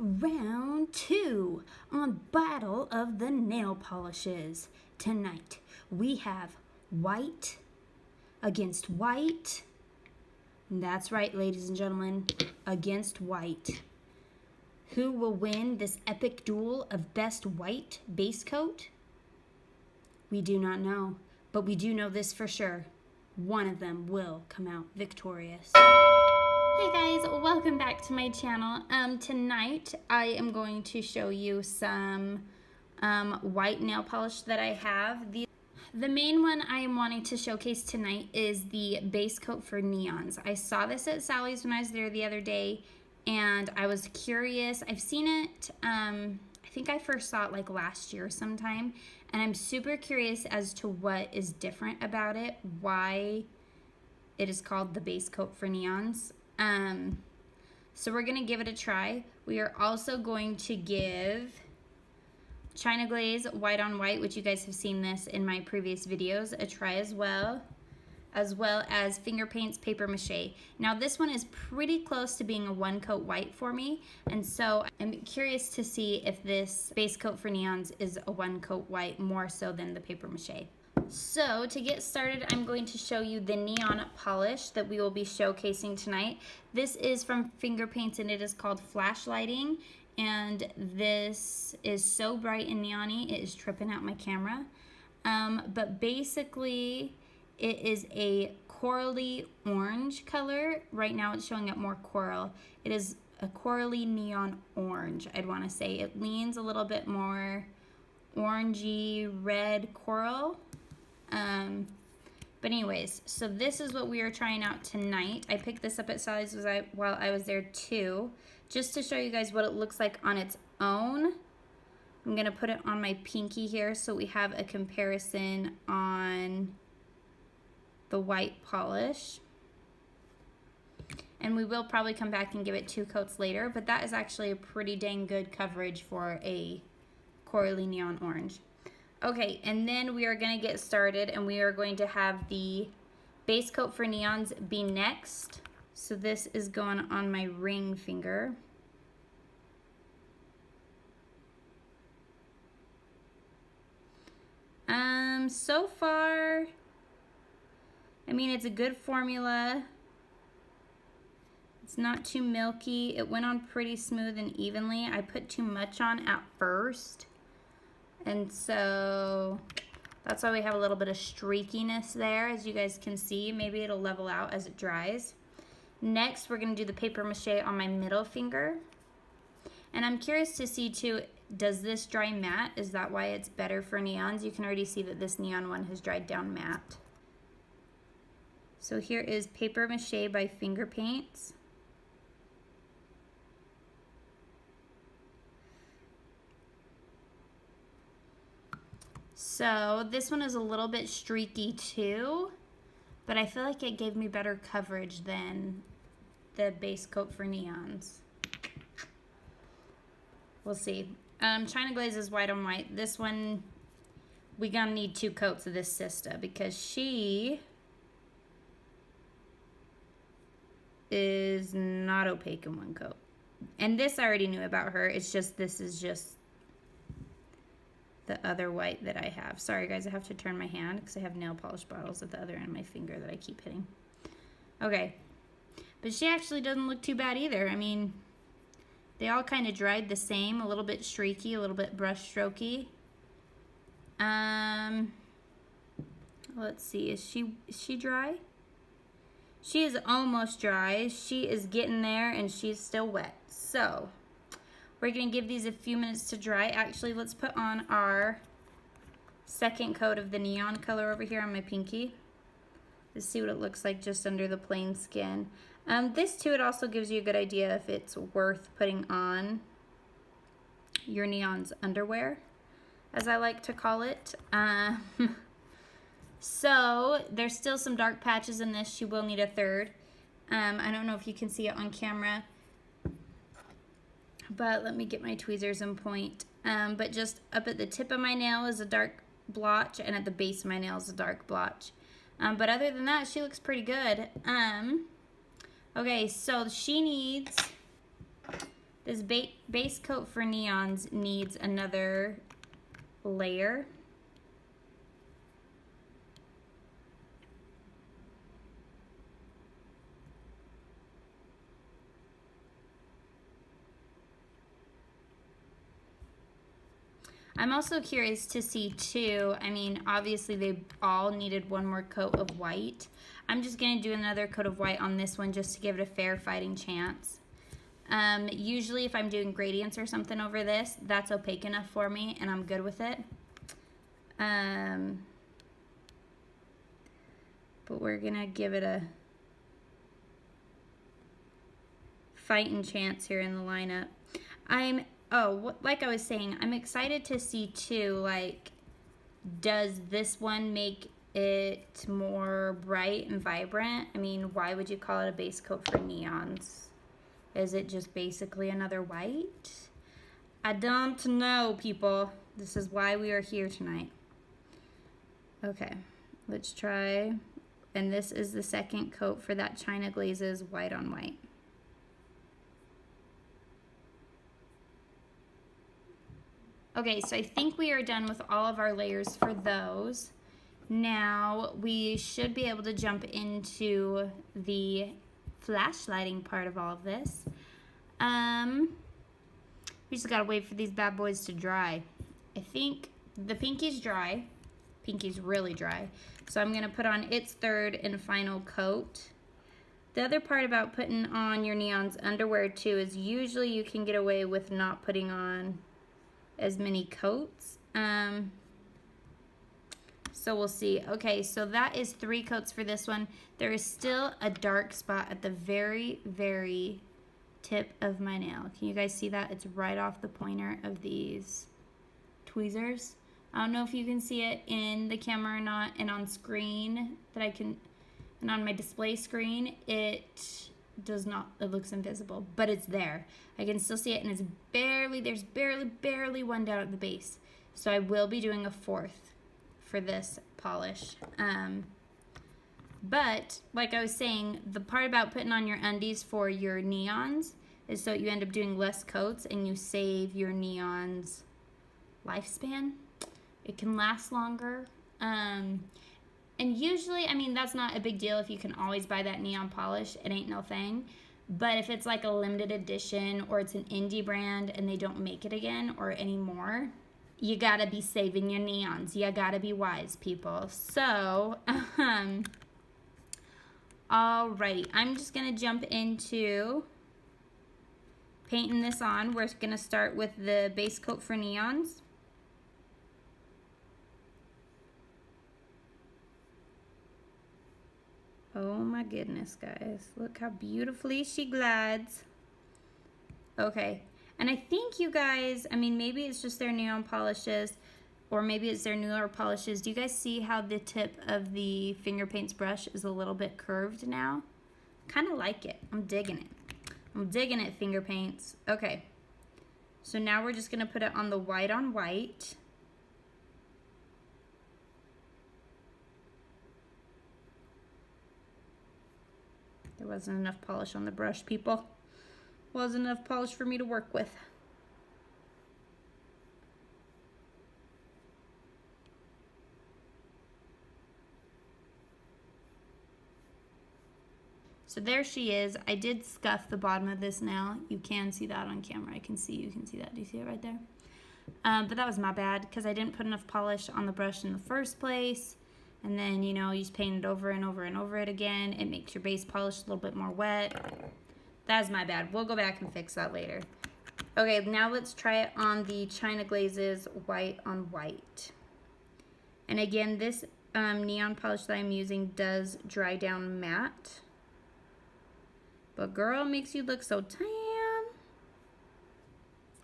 Round 2 on Battle of the Nail Polishes. Tonight we have white against white. That's right, ladies and gentlemen, against white. Who will win this epic duel of best white base coat? We do not know, but we do know this for sure. One of them will come out victorious. Hey guys, welcome back to my channel. Tonight I am going to show you some white nail polish that I have. The main one I am wanting to showcase tonight is the base coat for neons. I saw this at Sally's when I was there the other day and I was curious. I've seen it, I think I first saw it like last year sometime, and I'm super curious as to what is different about it, why it is called the base coat for neons. So we're gonna give it a try. We are also going to give China Glaze White on White, which you guys have seen this in my previous videos, a try as well as Fingerpaints Paper Mache. Now this one is pretty close to being a one coat white for me, and so I'm curious to see if this base coat for neons is a one coat white more so than the Paper Mache. So to get started, I'm going to show you the neon polish that we will be showcasing tonight. This is from Fingerpaints and it is called Flashlighting, and this is so bright and neon-y it is tripping out my camera. But basically it is a corally orange color. Right now it's showing up more coral. It is a corally neon orange, I'd want to say. It leans a little bit more orangey red coral. But anyways, so this is what we are trying out tonight. I picked this up at Sally's while I was there too, just to show you guys what it looks like on its own. I'm gonna put it on my pinky here so we have a comparison on the white polish. And we will probably come back and give it 2 coats later, but that is actually a pretty dang good coverage for a corally neon orange. Okay, and then we are going to get started, and we are going to have the base coat for neons be next. So this is going on my ring finger. So far, I mean, it's a good formula. It's not too milky. It went on pretty smooth and evenly. I put too much on at first, and so that's why we have a little bit of streakiness there, as you guys can see. Maybe it'll level out as it dries. Next, we're gonna do the Paper Mache on my middle finger. And I'm curious to see too, does this dry matte? Is that why it's better for neons? You can already see that this neon one has dried down matte. So here is Paper Mache by Fingerpaints. So this one is a little bit streaky too, but I feel like it gave me better coverage than the base coat for neons. We'll see. China Glaze is White on White. This one, we gonna need 2 coats of this sister because she is not opaque in 1 coat. And this I already knew about her. It's just, this is just the other white that I have. Sorry guys, I have to turn my hand because I have nail polish bottles at the other end of my finger that I keep hitting. Okay, but she actually doesn't look too bad either. I mean, they all kind of dried the same, a little bit streaky, a little bit brush strokey. Let's see, is she dry? She is almost dry. She is getting there and she's still wet. So we're gonna give these a few minutes to dry. Actually, let's put on our second coat of the neon color over here on my pinky. Let's see what it looks like just under the plain skin. This too, it also gives you a good idea if it's worth putting on your neon's underwear, as I like to call it. So there's still some dark patches in this. She will need a third. I don't know if you can see it on camera, but let me get my tweezers and point. But just up at the tip of my nail is a dark blotch, and at the base of my nail is a dark blotch. But other than that, she looks pretty good. Okay, so she needs This base coat for neons needs another layer. I'm also curious to see too, I mean, obviously they all needed one more coat of white. I'm just gonna do another coat of white on this one just to give it a fair fighting chance. Usually if I'm doing gradients or something over this, that's opaque enough for me and I'm good with it. But we're gonna give it a fighting chance here in the lineup. Like I was saying, I'm excited to see too, like, does this one make it more bright and vibrant? I mean, why would you call it a base coat for neons? Is it just basically another white? I don't know, people. This is why we are here tonight. Okay, let's try. And this is the second coat for that China Glazes white on white. Okay, so I think we are done with all of our layers for those. Now we should be able to jump into the flashlighting part of all of this. We just gotta wait for these bad boys to dry. I think the pinky's dry. Pinky's really dry. So I'm gonna put on its third and final coat. The other part about putting on your neons underwear too is usually you can get away with not putting on as many coats. So we'll see. Okay, so that is 3 coats for this one. There is still a dark spot at the very, very tip of my nail. Can you guys see that? It's right off the pointer of these tweezers. I don't know if you can see it in the camera or not, and on screen and on my display screen, it does not, it looks invisible, but it's there. I can still see it, and there's barely one down at the base. So I will be doing a 4th for this polish. But like I was saying, the part about putting on your undies for your neons is so you end up doing less coats and you save your neons lifespan. It can last longer. And usually, I mean, that's not a big deal if you can always buy that neon polish. It ain't no thing. But if it's like a limited edition or it's an indie brand and they don't make it again or anymore, you gotta be saving your neons. You gotta be wise, people. So, alrighty. I'm just gonna jump into painting this on. We're gonna start with the base coat for neons. Oh my goodness, guys. Look how beautifully she glides. Okay. And I think you guys, I mean, maybe it's just their neon polishes or maybe it's their newer polishes. Do you guys see how the tip of the Fingerpaints brush is a little bit curved now? Kind of like it. I'm digging it. I'm digging it, Fingerpaints. Okay. So now we're just going to put it on the white on white. There wasn't enough polish on the brush, people. Wasn't enough polish for me to work with. So there she is. I did scuff the bottom of this nail. You can see that on camera. You can see that. Do you see it right there? But that was my bad because I didn't put enough polish on the brush in the first place. And then, you know, you just paint it over and over and over it again. It makes your base polish a little bit more wet. That's my bad. We'll go back and fix that later. Okay, now let's try it on the China Glazes white on white. And again, this neon polish that I'm using does dry down matte. But girl, makes you look so tan.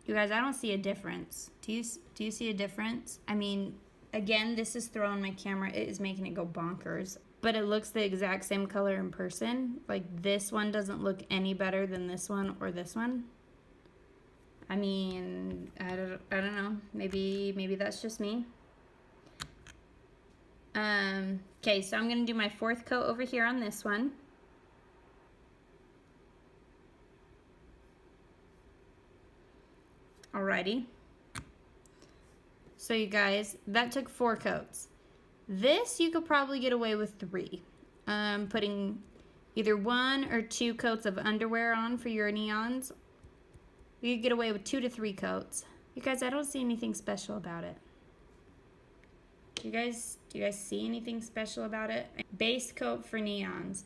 You guys, I don't see a difference. Do you see a difference? I mean, again, this is throwing my camera. It is making it go bonkers. But it looks the exact same color in person. Like, this one doesn't look any better than this one or this one. I mean, I don't know. Maybe that's just me. Okay, so I'm going to do my 4th coat over here on this one. Alrighty. So you guys, that took 4 coats. This you could probably get away with 3. Putting either 1 or 2 coats of underwear on for your neons. You could get away with 2 to 3 coats. You guys, I don't see anything special about it. Do you guys see anything special about it? Base coat for neons.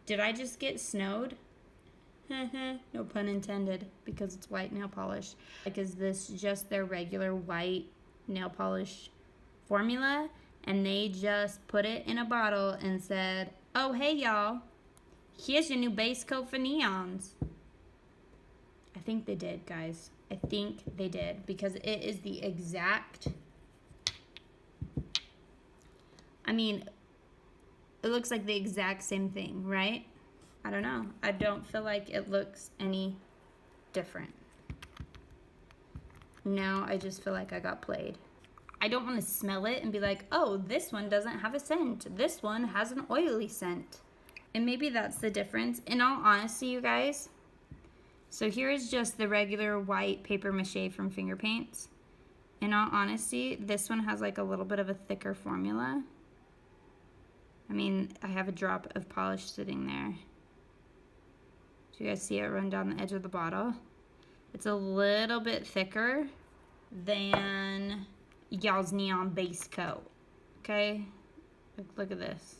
Did I just get snowed? No pun intended, because it's white nail polish. Like, is this just their regular white nail polish formula? And they just put it in a bottle and said, oh, hey, y'all, here's your new base coat for neons. I think they did, guys. I think they did, because it is the exact... I mean, it looks like the exact same thing, right? I don't know. I don't feel like it looks any different. No, I just feel like I got played. I don't want to smell it and be like, oh, this one doesn't have a scent. This one has an oily scent. And maybe that's the difference. In all honesty, you guys, so here is just the regular white paper mache from Fingerpaints. In all honesty, this one has like a little bit of a thicker formula. I mean, I have a drop of polish sitting there. Do you guys see it run down the edge of the bottle? It's a little bit thicker than y'all's neon base coat. Okay? Look at this.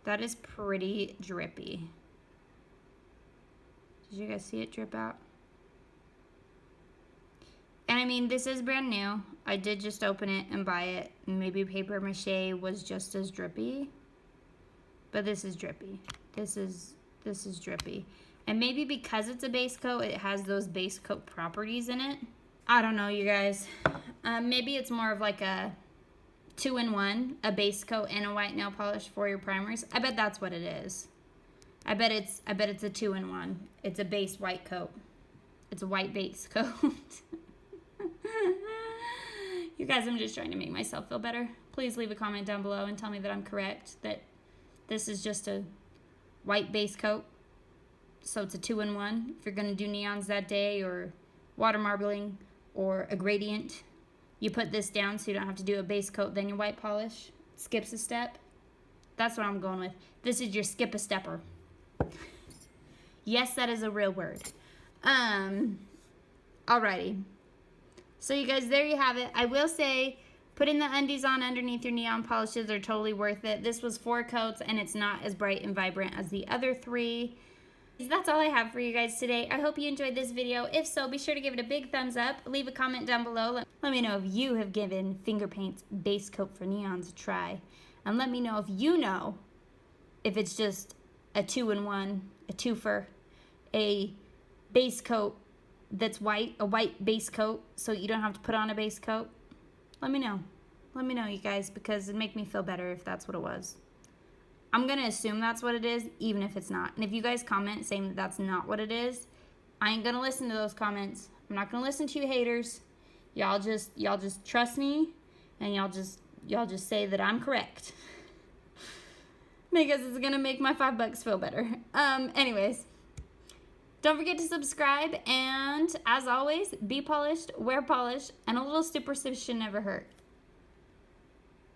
That is pretty drippy. Did you guys see it drip out? And I mean, this is brand new. I did just open it and buy it. Maybe paper mache was just as drippy. But this is drippy. This is drippy. And maybe because it's a base coat, it has those base coat properties in it. I don't know, you guys. Maybe it's more of like a 2-in-1, a base coat and a white nail polish for your primers. I bet that's what it is. I bet it's a 2-in-1. It's a base white coat. It's a white base coat. You guys, I'm just trying to make myself feel better. Please leave a comment down below and tell me that I'm correct, that this is just a white base coat. So it's a 2-in-1. If you're going to do neons that day, or water marbling, or a gradient, you put this down so you don't have to do a base coat, then your white polish. Skips a step. That's what I'm going with. This is your skip a stepper. Yes, that is a real word. Alrighty. So you guys, there you have it. I will say, putting the undies on underneath your neon polishes are totally worth it. This was 4 coats, and it's not as bright and vibrant as the other 3. That's all I have for you guys today. I hope you enjoyed this video. If so, be sure to give it a big thumbs up. Leave a comment down below. Let me know if you have given Fingerpaints base coat for neons a try. And let me know if you know if it's just a 2-in-1, a twofer, a base coat that's white, a white base coat, so you don't have to put on a base coat. Let me know. Let me know, you guys, because it'd make me feel better if that's what it was. I'm going to assume that's what it is, even if it's not. And if you guys comment saying that that's not what it is, I ain't going to listen to those comments. I'm not going to listen to you haters. Y'all just trust me, and y'all just say that I'm correct. Because it's going to make my $5 feel better. Anyways, don't forget to subscribe, and as always, be polished, wear polish, and a little superstition never hurt.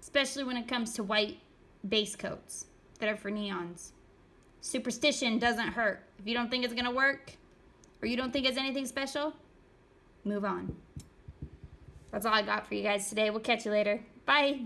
Especially when it comes to white base coats that are for neons. Superstition doesn't hurt. If you don't think it's going to work, or you don't think it's anything special, move on. That's all I got for you guys today. We'll catch you later. Bye.